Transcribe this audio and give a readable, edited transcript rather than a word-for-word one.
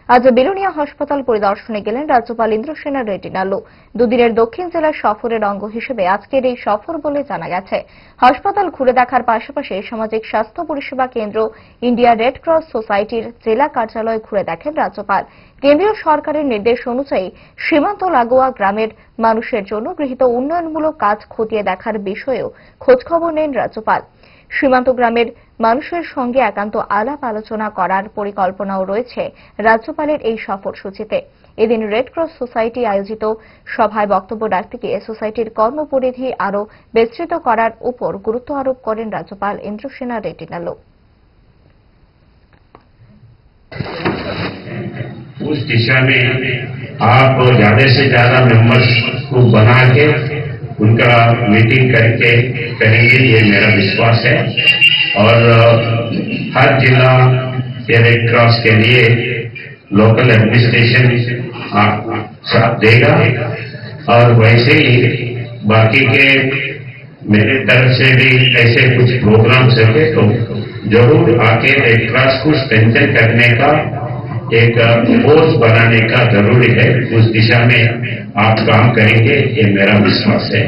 আজ বিলোনিয়া হাসপাতাল পরিদর্শনে গেলেন রাজ্যপাল ইন্দ্রসেনা রেড্ডি নাল্লু। দুদিনের দক্ষিণ জেলার সফরের অঙ্গ হিসেবে আজকের এই সফর বলে জানা গেছে। হাসপাতাল ঘুরে দেখার পাশাপাশি সামাজিক স্বাস্থ্য পরিষেবা কেন্দ্র ইন্ডিয়া রেড ক্রস সোসাইটির জেলা কার্যালয় ঘুরে দেখেন রাজ্যপাল। কেন্দ্রীয় সরকারের নির্দেশ অনুযায়ী সীমান্ত লাগোয়া গ্রামের মানুষের জন্য গৃহীত উন্নয়নমূলক কাজ খতিয়ে দেখার বিষয়েও খোঁজখবর নেন রাজ্যপাল। সীমান্ত গ্রামের মানুষের সঙ্গে একান্ত আলাপ আলোচনা করার পরিকল্পনাও রয়েছে রাজ্যপালের এই সফরসূচিতে। এদিন রেড ক্রস সোসাইটি আয়োজিত সভায় বক্তব্য রাখতে গিয়ে সোসাইটির কর্মপরিধি আরও বিস্তৃত করার উপর গুরুত্ব আরোপ করেন রাজ্যপাল ইন্দ্রসেনা রেড্ডি নাল্লু। उस दिशा में आप ज्यादा से ज्यादा मेंबर्स को बना के उनका मीटिंग करके करेंगे, ये मेरा विश्वास है। और हर जिला के रेड क्रॉस के लिए लोकल एडमिनिस्ट्रेशन साथ देगा और वैसे ही बाकी के मेरे तरफ से भी ऐसे कुछ प्रोग्राम्स है तो जरूर आके रेड क्रॉस को स्ट्रेंथन करने का एक फोर्स बनाने का जरूरी है। उस दिशा में आप काम करेंगे, ये मेरा विश्वास है।